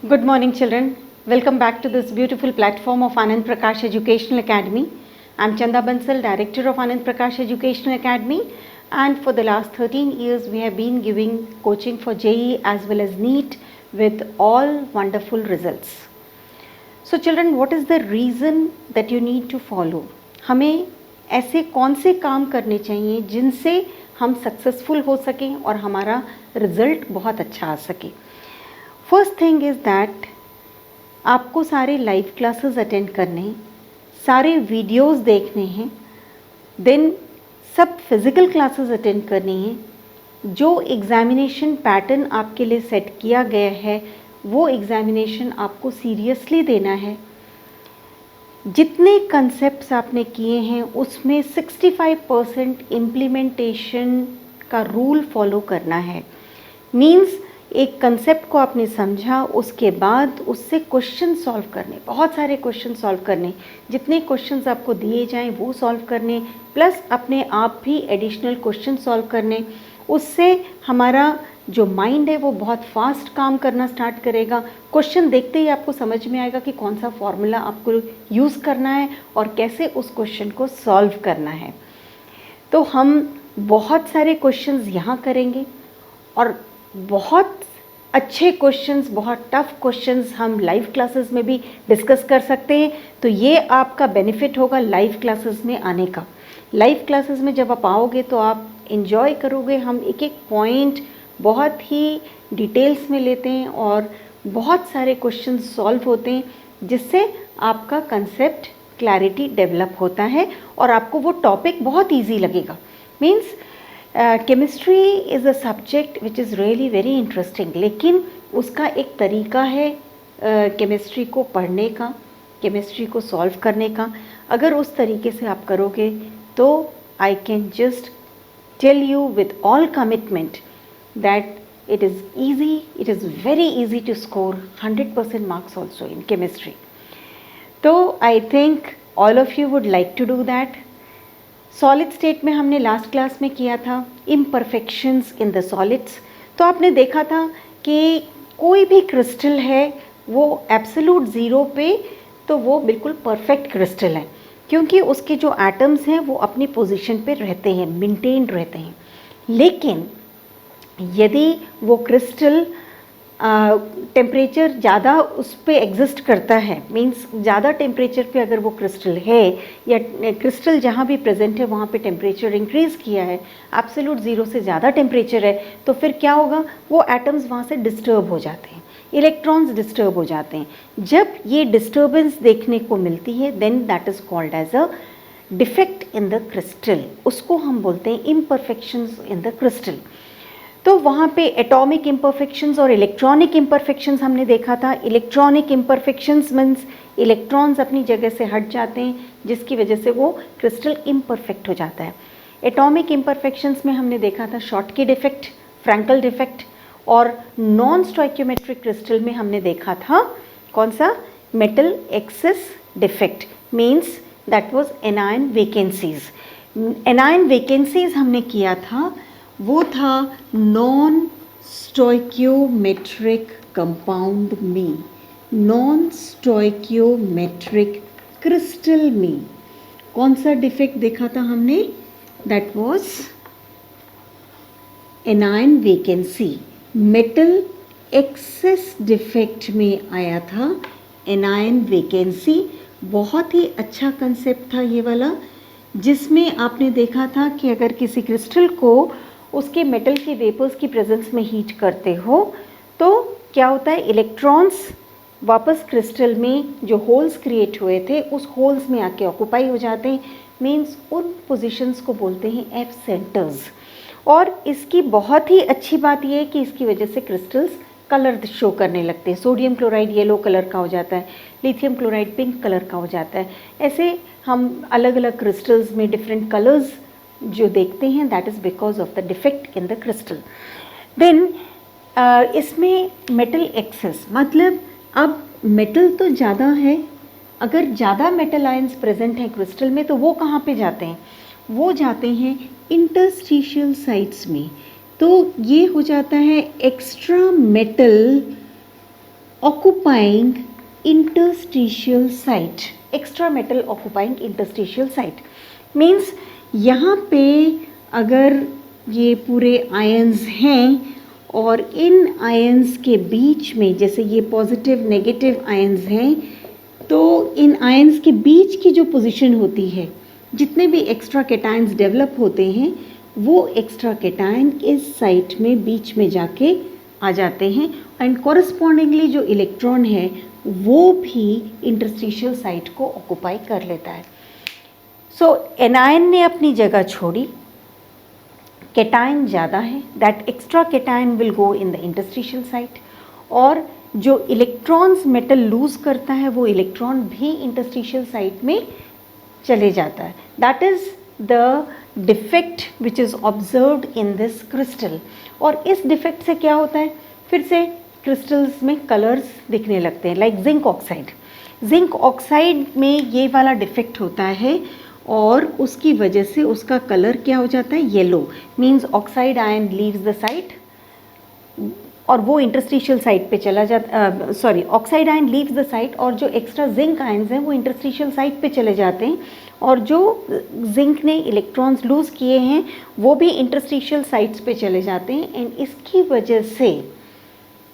Good morning, children. Welcome back to this beautiful platform of Anand Prakash Educational Academy. I'm Chanda Bansal, Director of Anand Prakash Educational Academy, and for the last 13 years, we have been giving coaching for JEE as well as NEET with all wonderful results. So, children, what is the reason that you need to follow? हमें ऐसे कौन से काम करने चाहिए जिनसे हम successful हो सकें और हमारा रिजल्ट बहुत अच्छा आ सके. फर्स्ट थिंग इज़ दैट आपको सारे लाइव क्लासेस अटेंड करने हैं, सारे वीडियोस देखने हैं, देन सब फिज़िकल क्लासेस अटेंड करनी हैं. जो एग्ज़ामिनेशन पैटर्न आपके लिए सेट किया गया है वो एग्ज़ामिनेशन आपको सीरियसली देना है. जितने कंसेप्ट्स आपने किए हैं उसमें 65% इम्प्लीमेंटेशन का रूल फॉलो करना है. मीन्स एक कंसेप्ट को आपने समझा, उसके बाद उससे क्वेश्चन सॉल्व करने, बहुत सारे क्वेश्चन सॉल्व करने, जितने क्वेश्चंस आपको दिए जाएं वो सॉल्व करने, प्लस अपने आप भी एडिशनल क्वेश्चन सॉल्व करने. उससे हमारा जो माइंड है वो बहुत फास्ट काम करना स्टार्ट करेगा. क्वेश्चन देखते ही आपको समझ में आएगा कि कौन सा फॉर्मूला आपको यूज़ करना है और कैसे उस क्वेश्चन को सॉल्व करना है. तो हम बहुत सारे क्वेश्चंस यहाँ करेंगे और बहुत अच्छे क्वेश्चंस, बहुत टफ क्वेश्चंस हम लाइव क्लासेस में भी डिस्कस कर सकते हैं. तो ये आपका बेनिफिट होगा लाइव क्लासेस में आने का. लाइव क्लासेस में जब आप आओगे तो आप इन्जॉय करोगे. हम एक एक पॉइंट बहुत ही डिटेल्स में लेते हैं और बहुत सारे क्वेश्चंस सॉल्व होते हैं, जिससे आपका कंसेप्ट क्लैरिटी डेवलप होता है और आपको वो टॉपिक बहुत ईजी लगेगा. Means chemistry is a subject which is really very interesting, लेकिन उसका एक तरीका है केमिस्ट्री को पढ़ने का, केमिस्ट्री को सॉल्व करने का. अगर उस तरीके से आप करोगे तो I can just tell you with all commitment that it is easy, it is very easy to score 100% marks also in chemistry. So I think all of you would like to do that. Solid state में हमने last class में किया था imperfections in the solids. तो आपने देखा था कि कोई भी क्रिस्टल है वो एब्सोल्यूट ज़ीरो पे तो वो बिल्कुल परफेक्ट क्रिस्टल है, क्योंकि उसके जो एटम्स हैं वो अपनी पोजीशन पे रहते हैं, मेंटेन्ड रहते हैं. लेकिन यदि वो क्रिस्टल टेम्परेचर ज़्यादा उस पर एग्जिस्ट करता है, मींस ज़्यादा टेम्परेचर पे अगर वो क्रिस्टल है या क्रिस्टल जहाँ भी प्रेजेंट है वहाँ पे टेम्परेचर इंक्रीज़ किया है, एब्सोल्यूट ज़ीरो से ज़्यादा टेम्परेचर है, तो फिर क्या होगा, वो एटम्स वहाँ से डिस्टर्ब हो जाते हैं, इलेक्ट्रॉन्स डिस्टर्ब हो जाते हैं. जब ये डिस्टर्बेंस देखने को मिलती है then that is called as a defect in the crystal. उसको हम बोलते हैं इम्परफेक्शंस इन द क्रिस्टल. तो वहाँ पे एटॉमिक इम्परफेक्शंस और इलेक्ट्रॉनिक इम्परफेक्शंस हमने देखा था. इलेक्ट्रॉनिक इम्परफेक्शंस मीन्स इलेक्ट्रॉन्स अपनी जगह से हट जाते हैं, जिसकी वजह से वो क्रिस्टल इम्परफेक्ट हो जाता है. एटॉमिक इम्परफेक्शंस में हमने देखा था शॉटकी डिफेक्ट, फ्रैंकल डिफेक्ट, और नॉन स्टोइकियोमेट्रिक क्रिस्टल में हमने देखा था कौन सा, metal access defect, means that was anion vacancies. Anion vacancies हमने किया था, वो था नॉन स्टोइकियोमेट्रिक कंपाउंड में, नॉन स्टोइकियोमेट्रिक क्रिस्टल में कौन सा डिफेक्ट देखा था हमने, that was anion vacancy. Metal access defect में आया था एनायन वैकेंसी. बहुत ही अच्छा कंसेप्ट था ये वाला, जिसमें आपने देखा था कि अगर किसी क्रिस्टल को उसके मेटल के वेपर्स की प्रेजेंस में हीट करते हो तो क्या होता है, इलेक्ट्रॉन्स वापस क्रिस्टल में जो होल्स क्रिएट हुए थे उस होल्स में आके ऑक्यूपाई हो जाते हैं. मीन्स उन पोजीशंस को बोलते हैं एफ सेंटर्स. और इसकी बहुत ही अच्छी बात यह है कि इसकी वजह से क्रिस्टल्स कलर शो करने लगते हैं. सोडियम क्लोराइड येलो कलर का हो जाता है, लिथियम क्लोराइड पिंक कलर का हो जाता है. ऐसे हम अलग अलग क्रिस्टल्स में डिफरेंट कलर्स जो देखते हैं, that is because of the defect in the crystal. Then इसमें मेटल एक्सेस मतलब अब मेटल तो ज़्यादा है, अगर ज़्यादा मेटल आयंस प्रेजेंट हैं क्रिस्टल में तो वो कहाँ पे जाते हैं, वो जाते हैं इंटरस्टिशियल साइट्स में. तो ये हो जाता है extra metal occupying interstitial site, extra metal occupying interstitial site means यहाँ पे अगर ये पूरे आयंस हैं और इन आयंस के बीच में, जैसे ये पॉजिटिव नेगेटिव आयंस हैं, तो इन आयंस के बीच की जो पोजीशन होती है, जितने भी एक्स्ट्रा कैटायंस डेवलप होते हैं, वो एक्स्ट्रा कैटायन इस साइट में बीच में जाके आ जाते हैं एंड कॉरस्पॉन्डिंगली जो इलेक्ट्रॉन है वो भी इंटरस्टिशियल साइट को ऑक्यूपाई कर लेता है। सो एनायन ने अपनी जगह छोड़ी, कैटायन ज़्यादा है, that extra cation will go in the interstitial site, और जो इलेक्ट्रॉन्स मेटल लूज़ करता है वो इलेक्ट्रॉन भी इंटरस्टिशियल साइट में चले जाता है। That is the defect which is observed in this crystal. और इस डिफेक्ट से क्या होता है, फिर से क्रिस्टल्स में कलर्स दिखने लगते हैं, like zinc oxide. Zinc oxide में ये वाला डिफेक्ट होता है और उसकी वजह से उसका कलर क्या हो जाता है, yellow, means oxide ion leaves the site और वो इंटरस्टिशियल साइट पे चला जाता, sorry, oxide ion leaves the site और जो एक्स्ट्रा जिंक आयन्स हैं वो इंटरस्टिशियल साइट पे चले जाते हैं और जो जिंक ने इलेक्ट्रॉन्स लूज़ किए हैं वो भी इंटरस्टिशियल साइट्स पे चले जाते हैं एंड इसकी वजह से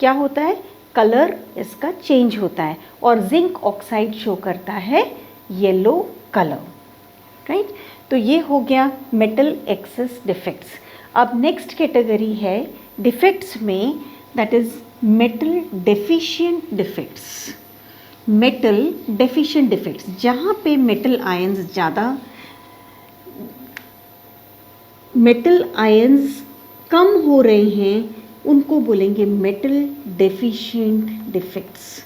क्या होता है, कलर इसका चेंज होता है और जिंक ऑक्साइड शो करता है येलो कलर, राइट। तो ये हो गया मेटल एक्सेस डिफेक्ट्स। अब नेक्स्ट कैटेगरी है डिफेक्ट्स में, that is metal deficient defects. Metal deficient defects, जहाँ पे मेटल आयंस ज़्यादा, मेटल आयंस कम हो रहे हैं, उनको बोलेंगे मेटल डेफिशिएंट डिफेक्ट्स।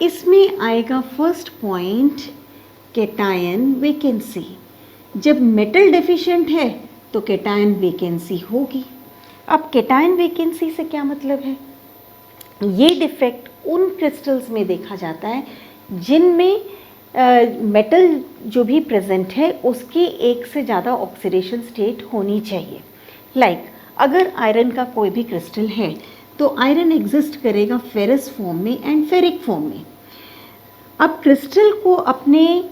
इसमें आएगा फर्स्ट पॉइंट कैटायन वैकेंसी। जब मेटल डेफिशिएंट है तो कैटायन वैकेंसी होगी। अब कैटायन वैकेंसी से क्या मतलब है, ये डिफेक्ट उन क्रिस्टल्स में देखा जाता है जिनमें मेटल जो भी प्रेजेंट है उसकी एक से ज़्यादा ऑक्सीडेशन स्टेट होनी चाहिए। लाइक अगर आयरन का कोई भी क्रिस्टल है तो आयरन एग्जिस्ट करेगा फेरस फॉर्म में एंड फेरिक फॉर्म में। अब क्रिस्टल को अपने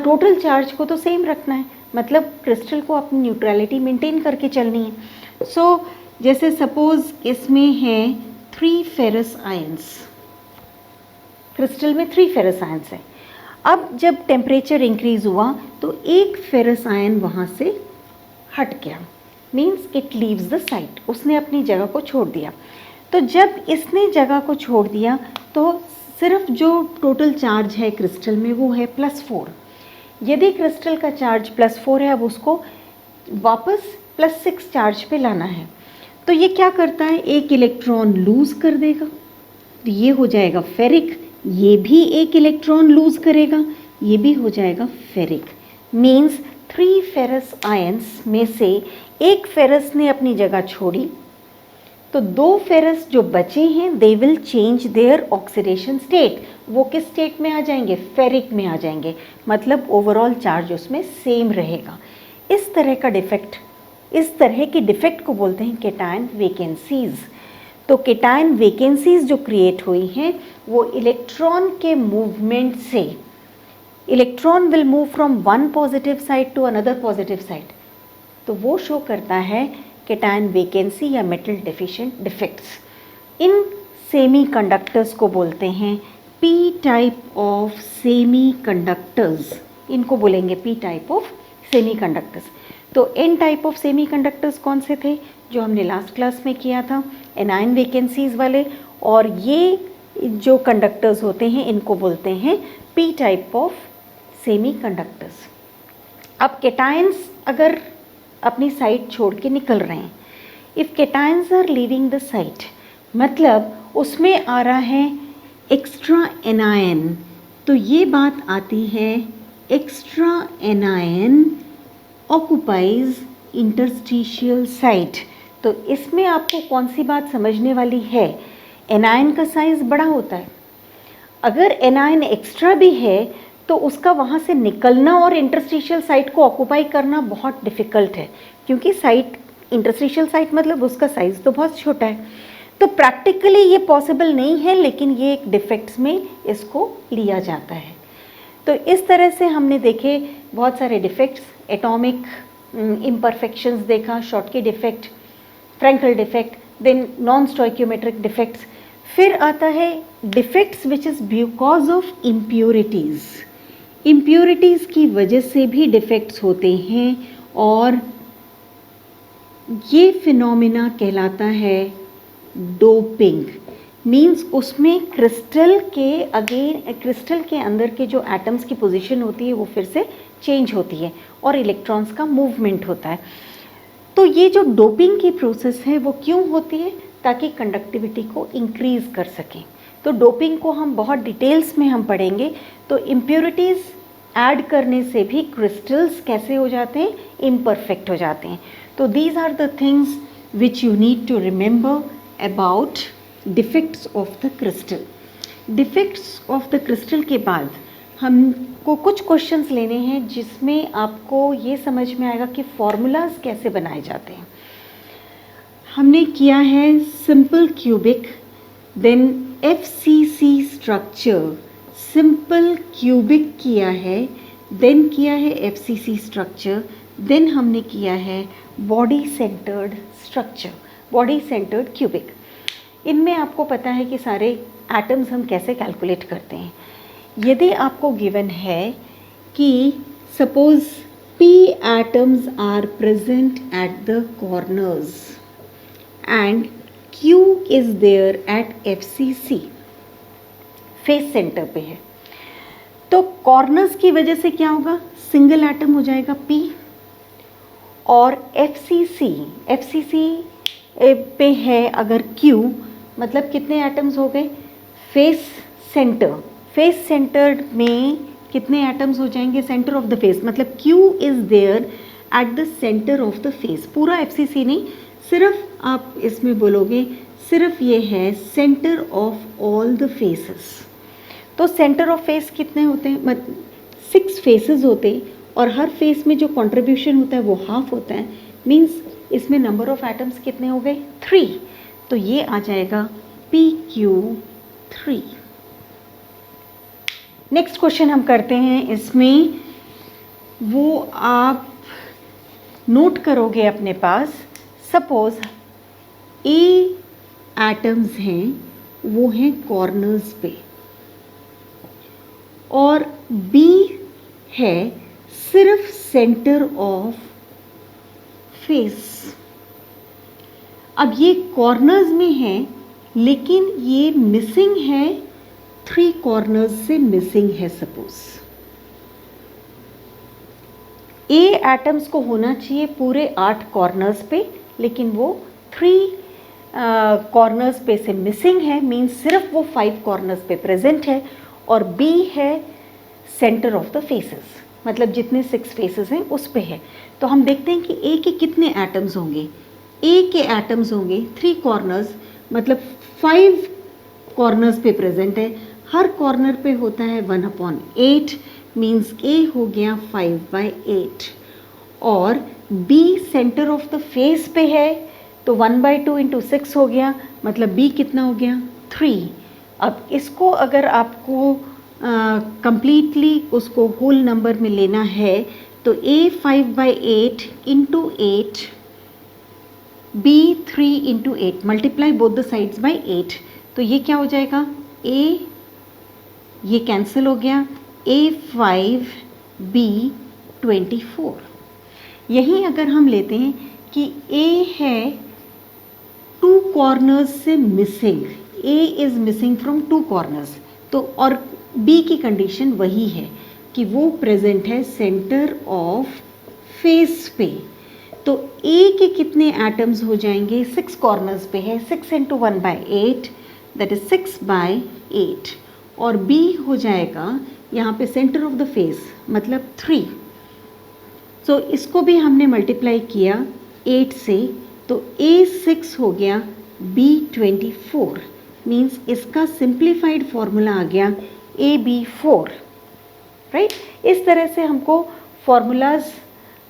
टोटल चार्ज को तो सेम रखना है, मतलब क्रिस्टल को अपनी न्यूट्रलिटी मेंटेन करके चलनी है। सो जैसे सपोज इसमें है 3 फेरस आयंस, क्रिस्टल में 3 फेरस आयंस है। अब जब टेम्परेचर इंक्रीज हुआ तो एक फेरस आयन वहाँ से हट गया, means it leaves the site, उसने अपनी जगह को छोड़ दिया। तो जब इसने जगह को छोड़ दिया तो सिर्फ जो टोटल चार्ज है क्रिस्टल में वो है +4। यदि क्रिस्टल का चार्ज +4 है, अब उसको वापस +6 चार्ज पे लाना है, तो ये क्या करता है, एक इलेक्ट्रॉन लूज़ कर देगा, तो ये हो जाएगा फेरिक, ये भी एक इलेक्ट्रॉन लूज़ करेगा, ये भी हो जाएगा फेरिक। मीन्स 3 फेरस आयंस में से एक फेरस ने अपनी जगह छोड़ी, तो 2 फेरस जो बचे हैं they will change their oxidation state. वो किस स्टेट में आ जाएंगे, फेरिक में आ जाएंगे, मतलब ओवरऑल चार्ज उसमें सेम रहेगा। इस तरह का डिफेक्ट, इस तरह की डिफेक्ट को बोलते हैं कैटायन वैकेंसीज। तो कैटायन वैकेंसीज जो क्रिएट हुई हैं वो इलेक्ट्रॉन के मूवमेंट से, electron will move from one positive side to another positive side, तो वो शो करता है कैटायन वैकेंसी या मेटल डेफिशिएंट डिफेक्ट्स। इन सेमी कंडक्टर्स को बोलते हैं P type of semiconductors, इनको बोलेंगे P type of semiconductors. तो N type of semiconductors कौन से थे जो हमने लास्ट क्लास में किया था, एनायन वैकेंसीज वाले, और ये जो कंडक्टर्स होते हैं इनको बोलते हैं P type of semiconductors. अब कैटायंस अगर अपनी साइट छोड़ के निकल रहे हैं, if cations are leaving the site, मतलब उसमें आ रहा है एक्स्ट्रा एनायन, तो ये बात आती है extra anion occupies interstitial site. तो इसमें आपको कौन सी बात समझने वाली है, एनायन का साइज़ बड़ा होता है, अगर एनायन एक्स्ट्रा भी है तो उसका वहाँ से निकलना और इंटरस्टिशियल साइट को ऑक्यूपाई करना बहुत डिफ़िकल्ट है, क्योंकि साइट, इंटरस्टिशियल साइट मतलब उसका साइज़ तो बहुत छोटा है। तो प्रैक्टिकली ये पॉसिबल नहीं है, लेकिन ये एक डिफेक्ट्स में इसको लिया जाता है। तो इस तरह से हमने देखे बहुत सारे डिफेक्ट्स, एटॉमिक इम्परफेक्शंस देखा, Schottky defect, Frenkel defect, then non stoichiometric defects. फिर आता है defects which is because of impurities. Impurities की वजह से भी डिफेक्ट्स होते हैं, और ये फिनोमिना कहलाता है डोपिंग। मीन्स उसमें क्रिस्टल के अंदर के जो एटम्स की पोजीशन होती है वो फिर से चेंज होती है और इलेक्ट्रॉन्स का मूवमेंट होता है। तो ये जो डोपिंग की प्रोसेस है वो क्यों होती है? ताकि कंडक्टिविटी को इंक्रीज़ कर सकें। तो डोपिंग को हम बहुत डिटेल्स में हम पढ़ेंगे। तो इम्प्योरिटीज़ ऐड करने से भी क्रिस्टल्स कैसे हो जाते हैं? इम्परफेक्ट हो जाते हैं। तो these are the things which you need to remember about defects of the crystal. Defects of the crystal के बाद हमको कुछ क्वेश्चंस लेने हैं जिसमें आपको ये समझ में आएगा कि फॉर्मूलाज कैसे बनाए जाते हैं। हमने किया है simple cubic, then FCC structure, simple cubic किया है, देन किया है FCC स्ट्रक्चर, देन हमने किया है body centred structure, body centred cubic. इनमें आपको पता है कि सारे एटम्स हम कैसे कैलकुलेट करते हैं। यदि आपको गिवन है कि suppose P atoms are present at the corners and Q is there at FCC, face centre पे है, तो कॉर्नर्स की वजह से क्या होगा? सिंगल एटम हो जाएगा P, और FCC पे है अगर Q, मतलब कितने एटम्स हो गए? फेस सेंटर में कितने एटम्स हो जाएंगे? सेंटर ऑफ द फेस, मतलब Q is there at the centre of the face. पूरा FCC नहीं, सिर्फ आप इसमें बोलोगे सिर्फ ये है centre of all the faces. तो सेंटर ऑफ फेस कितने होते हैं? 6 फेसेस होते हैं, और हर फेस में जो कंट्रीब्यूशन होता है वो हाफ होता है। मींस इसमें नंबर ऑफ एटम्स कितने हो गए? 3। तो ये आ जाएगा PQ3। नेक्स्ट क्वेश्चन हम करते हैं, इसमें वो आप नोट करोगे अपने पास। सपोज A एटम्स हैं, वो हैं कॉर्नर्स पे, और B है सिर्फ सेंटर ऑफ फेस। अब ये कॉर्नर्स में है, लेकिन ये मिसिंग है, 3 कॉर्नर्स से मिसिंग है। सपोज A एटम्स को होना चाहिए पूरे 8 कॉर्नर्स पे, लेकिन वो 3 कॉर्नर्स पे से मिसिंग है। मीन्स सिर्फ वो 5 कॉर्नर्स पे प्रेजेंट है, और B है सेंटर ऑफ द फेसेस, मतलब जितने 6 फेसेस हैं उस पे है। तो हम देखते हैं कि A के कितने एटम्स होंगे। A के एटम्स होंगे 3 कॉर्नर्स, मतलब 5 कॉर्नर्स पे प्रेजेंट है। हर कॉर्नर पे होता है 1/8, मीन्स A हो गया 5/8, और B centre of the face पे है, तो 1/2 × 6 हो गया, मतलब B कितना हो गया? 3। अब इसको अगर आपको कंप्लीटली उसको होल नंबर में लेना है, तो A 5/8 × 8, B 3 × 8, multiply both the sides by 8। तो ये क्या हो जाएगा? A ये कैंसिल हो गया, A5 B 24। यही अगर हम लेते हैं कि A है 2 कॉर्नर्स से missing, A is missing from 2 corners, तो और B की कंडीशन वही है कि वो प्रेजेंट है सेंटर ऑफ फेस पे। तो A के कितने एटम्स हो जाएंगे? 6 कॉर्नर्स पे है, 6 × 1/8, दैट इज 6/8, और B हो जाएगा यहाँ पे सेंटर ऑफ द फेस, मतलब 3। सो इसको भी हमने मल्टीप्लाई किया 8 से, तो A 6 हो गया, B 24। मीन्स इसका सिंप्लीफाइड फॉर्मूला आ गया AB4, राइट। इस तरह से हमको फॉर्मूलाज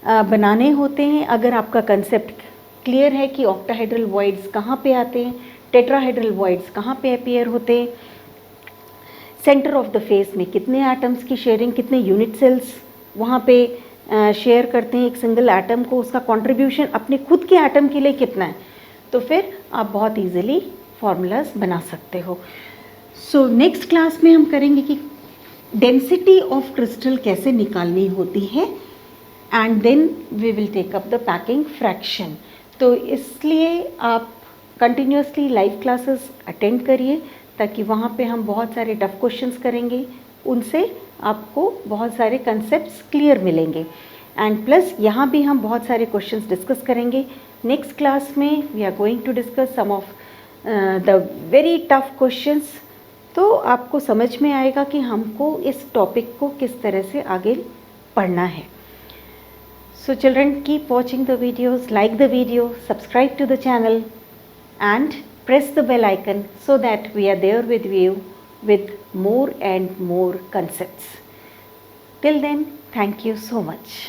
बनाने होते हैं। अगर आपका कंसेप्ट क्लियर है कि ऑक्टाहेड्रल वॉइड्स कहाँ पे आते हैं, टेट्राहेड्रल वॉइड्स कहाँ पे अपीयर होते, सेंटर ऑफ द फेस में कितने एटम्स की शेयरिंग, कितने यूनिट सेल्स वहाँ पे शेयर करते हैं एक सिंगल एटम को, उसका कंट्रीब्यूशन अपने खुद के एटम के लिए कितना है, तो फिर आप बहुत इजीली फार्मूलाज बना सकते हो। सो नेक्स्ट क्लास में हम करेंगे कि डेंसिटी ऑफ क्रिस्टल कैसे निकालनी होती है, and then we will take up the packing fraction. तो इसलिए आप कंटिन्यूसली लाइव क्लासेस अटेंड करिए, ताकि वहाँ पे हम बहुत सारे टफ क्वेश्चंस करेंगे, उनसे आपको बहुत सारे कंसेप्ट्स क्लियर मिलेंगे। एंड प्लस यहाँ भी हम बहुत सारे क्वेश्चंस डिस्कस करेंगे। नेक्स्ट क्लास में we are going to discuss some of the very tough questions, तो आपको समझ में आएगा कि हमको इस टॉपिक को किस तरह से आगे पढ़ना है। So children, keep watching the videos, like the video, subscribe to the channel and press the bell icon so that we are there with you with more and more concepts. Till then, thank you so much.